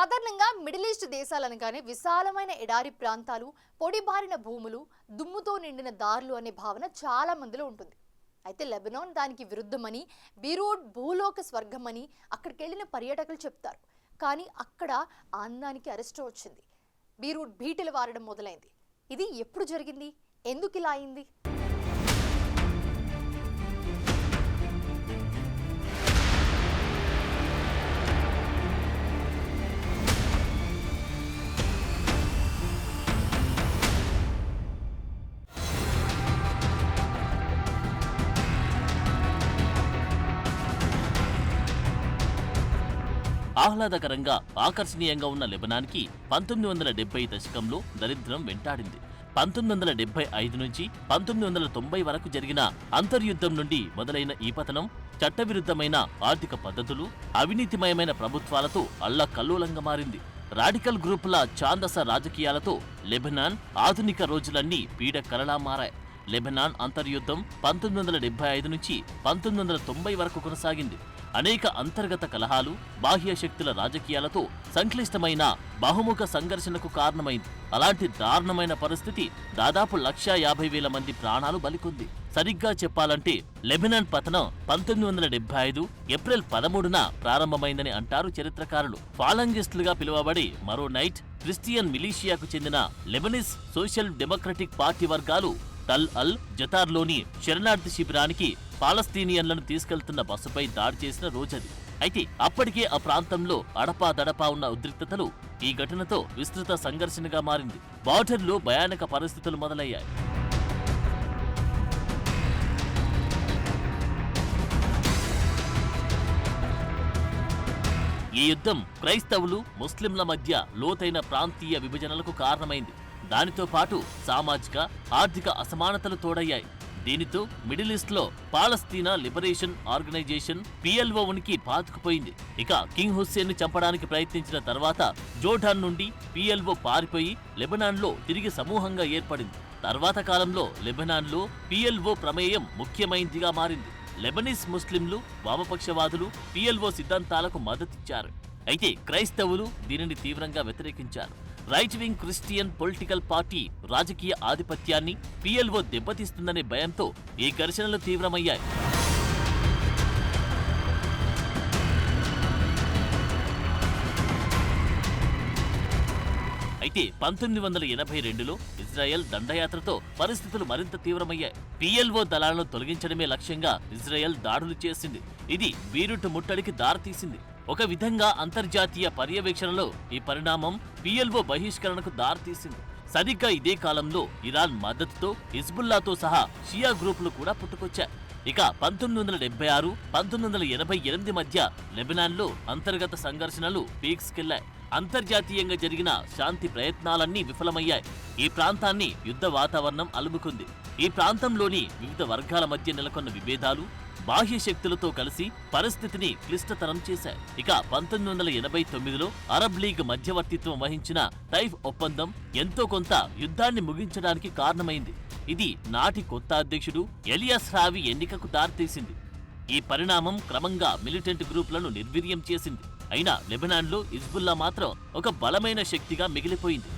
సాధారణంగా middle east దేశాలనగానే విశాలమైన ఎడారి ప్రాంతాలు, పొడిబారిన భూములు, దుమ్ముతో నిండిన దారులు అనే భావన చాలా మందిలో ఉంటుంది. అయితే లెబనాన్ దానికి విరుద్ధమని, బీరూట్ భూలోక స్వర్గమని అక్కడికి వెళ్ళిన పర్యాటకులు చెప్తారు. కానీ అక్కడ ఆ అందానికి అరెస్ట్ వచ్చింది. బీరూట్ బీటలు వారడం మొదలైంది. ఇది ఎప్పుడు జరిగింది? ఎందుకు ఇలా అయింది? ఆహ్లాదకరంగా ఆకర్షణీయంగా ఉన్న లెబనాన్కి 1970 దశకంలో దరిద్రం వెంటాడింది. 1975 నుంచి 1990 వరకు జరిగిన అంతర్యుద్ధం నుండి మొదలైన ఈ పతనం చట్టవిరుద్ధమైన ఆర్థిక పద్ధతులు, అవినీతిమయమైన ప్రభుత్వాలతో అల్లకల్లోలంగా మారింది. రాడికల్ గ్రూపుల ఛాందస రాజకీయాలతో లెబనాన్ ఆధునిక రోజులన్నీ పీడ కలలా మారాయి. లెబనాన్ అంతర్యుద్ధం 1975 నుంచి 1990 వరకు కొనసాగింది. అనేక అంతర్గత కలహాలు, బాహ్య శక్తుల రాజకీయాలతో సంక్లిష్టమైన బహుముఖ సంఘర్షణకు కారణమైంది. అలాంటి దారుణమైన పరిస్థితి దాదాపు 150,000 మంది ప్రాణాలు బలికొంది. సరిగ్గా చెప్పాలంటే లెబనాన్ పతనం 1975 ఏప్రిల్ 13న ప్రారంభమైందని అంటారు చరిత్రకారులు. ఫాలంగిస్టులుగా పిలువబడే మరో నైట్ క్రిస్టియన్ మిలీషియాకు చెందిన లెబనీస్ సోషల్ డెమోక్రటిక్ పార్టీ వర్గాలు టల్ అల్ జతార్లోని శరణార్థి శిబిరానికి పాలస్తీనియన్లను తీసుకెళ్తున్న బస్సుపై దాడి చేసిన రోజది. అయితే అప్పటికే ఆ ప్రాంతంలో అడపాదడపా ఉన్న ఉద్రిక్తతలు ఈ ఘటనతో విస్తృత సంఘర్షణగా మారింది. బార్డర్లో భయానక పరిస్థితులు మొదలయ్యాయి. ఈ యుద్ధం క్రైస్తవులు, ముస్లింల మధ్య లోతైన ప్రాంతీయ విభజనలకు కారణమైంది. దానితో పాటు సామాజిక, ఆర్థిక అసమానతలు తోడయ్యాయి. దీనితో మిడిల్ ఈస్ట్ లో పాలస్తీనా లిబరేషన్ ఆర్గనైజేషన్ PLO ఉనికి పాతుకుపోయింది. ఇక కింగ్ హుస్సేన్ ను చంపడానికి ప్రయత్నించిన తర్వాత జోర్డాన్ నుండి PLO పారిపోయి లెబనాన్ లో తిరిగి సమూహంగా ఏర్పడింది. తర్వాత కాలంలో లెబనాన్ లో PLO ప్రమేయం ముఖ్యమైనదిగా మారింది. లెబనీస్ ముస్లింలు, వామపక్షవాదులు PLO సిద్ధాంతాలకు మద్దతిచ్చారు. అయితే క్రైస్తవులు దీనిని తీవ్రంగా వ్యతిరేకించారు. Right wing Christian political party రాజకీయ ఆధిపత్యాన్ని PLO దెబ్బతీస్తుందనే భయంతో ఈ ఘర్షణలు తీవ్రమయ్యాయి. అయితే 1982లో ఇజ్రాయెల్ దండయాత్రతో పరిస్థితులు మరింత తీవ్రమయ్యాయి. PLO దళాలను తొలగించడమే లక్ష్యంగా ఇజ్రాయెల్ దాడులు చేసింది. ఇది బీరూట్ ముట్టడికి దారితీసింది. ఒక విధంగా అంతర్జాతీయ పర్యవేక్షణలో ఈ పరిణామం PLO బహిష్కరణకు దారితీసింది. సరిగ్గా ఇదే కాలంలో ఇరాన్ మద్దతుతో హిజ్బుల్లాతో సహా షియా గ్రూపులు కూడా పుట్టుకొచ్చాయి. ఇక 1976, 1988 మధ్య లెబనాన్లో అంతర్గత సంఘర్షణలు పీక్స్కెళ్లాయి. అంతర్జాతీయంగా జరిగిన శాంతి ప్రయత్నాలన్నీ విఫలమయ్యాయి. ఈ ప్రాంతాన్ని యుద్ధ వాతావరణం అలుముకుంది. ఈ ప్రాంతంలోని వివిధ వర్గాల మధ్య నెలకొన్న విభేదాలు బాహ్య శక్తులతో కలిసి పరిస్థితిని క్లిష్టతరం చేశాయి. ఇక 1989లో అరబ్ లీగ్ మధ్యవర్తిత్వం వహించిన టైఫ్ ఒప్పందం ఎంతో కొంత యుద్ధాన్ని ముగించడానికి కారణమైంది. ఇది నాటి కొత్త అధ్యక్షుడు ఎలియాస్ రావి ఎన్నికకు దారితీసింది. ఈ పరిణామం క్రమంగా మిలిటెంట్ గ్రూపులను నిర్వీర్యం చేసింది. అయినా లెబనాన్లో హిజ్బుల్లా మాత్రం ఒక బలమైన శక్తిగా మిగిలిపోయింది.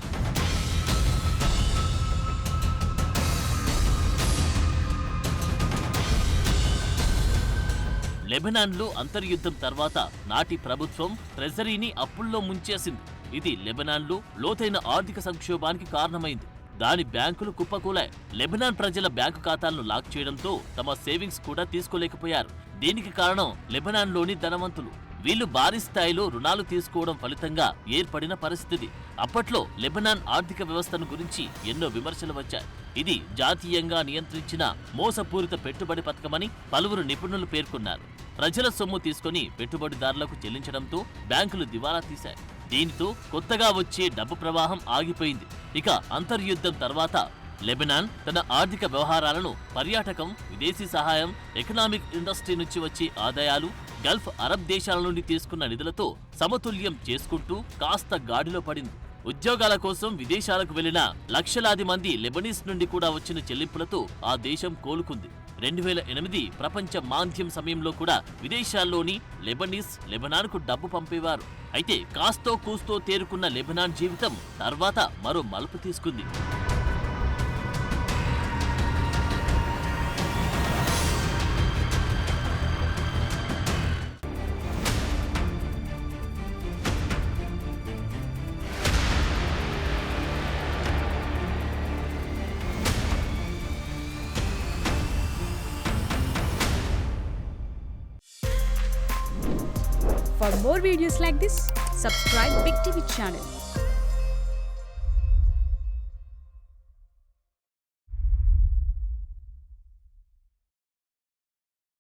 లెబనాన్లో అంతర్యుద్ధం తర్వాత నాటి ప్రభుత్వం ట్రెజరీని అప్పుల్లో ముంచేసింది. ఇది లెబనాన్లో లోతైన ఆర్థిక సంక్షోభానికి కారణమైంది. దాని బ్యాంకులు కుప్పకూలాయి. లెబనాన్ ప్రజల బ్యాంకు ఖాతాలను లాక్ చేయడంతో తమ సేవింగ్స్ కూడా తీసుకోలేకపోయారు. దీనికి కారణం లెబనాన్లోని ధనవంతులు. వీళ్లు భారీ స్థాయిలో రుణాలు తీసుకోవడం ఫలితంగా ఏర్పడిన పరిస్థితి. అప్పట్లో లెబనాన్ ఆర్థిక వ్యవస్థను గురించి ఎన్నో విమర్శలు వచ్చాయి. ఇది జాతీయంగా నియంత్రించిన మోసపూరిత పెట్టుబడి పథకమని పలువురు నిపుణులు పేర్కొన్నారు. ప్రజల సొమ్ము తీసుకుని పెట్టుబడిదారులకు చెల్లించడంతో బ్యాంకులు దివాలా తీశాయి. దీనితో కొత్తగా వచ్చే డబ్బు ప్రవాహం ఆగిపోయింది. ఇక అంతర్యుద్ధం తర్వాత లెబనాన్ తన ఆర్థిక వ్యవహారాలను పర్యాటకం, విదేశీ సహాయం, ఎకనామిక్ ఇండస్ట్రీ నుంచి వచ్చే ఆదాయాలు, గల్ఫ్ అరబ్ దేశాల నుండి తీసుకున్న నిధులతో సమతుల్యం చేసుకుంటూ కాస్త గాడిలో పడింది. ఉద్యోగాల కోసం విదేశాలకు వెళ్లిన లక్షలాది మంది లెబనీస్ నుండి కూడా వచ్చిన చెల్లింపులతో ఆ దేశం కోలుకుంది. 2008 ప్రపంచ మాంద్యం సమయంలో కూడా విదేశాల్లోని లెబనాన్కు డబ్బు పంపేవారు. అయితే కాస్తో కూస్తో తేరుకున్న లెబనాన్ జీవితం తర్వాత మరో మలుపు తీసుకుంది. For more videos like this, subscribe Big TV channel.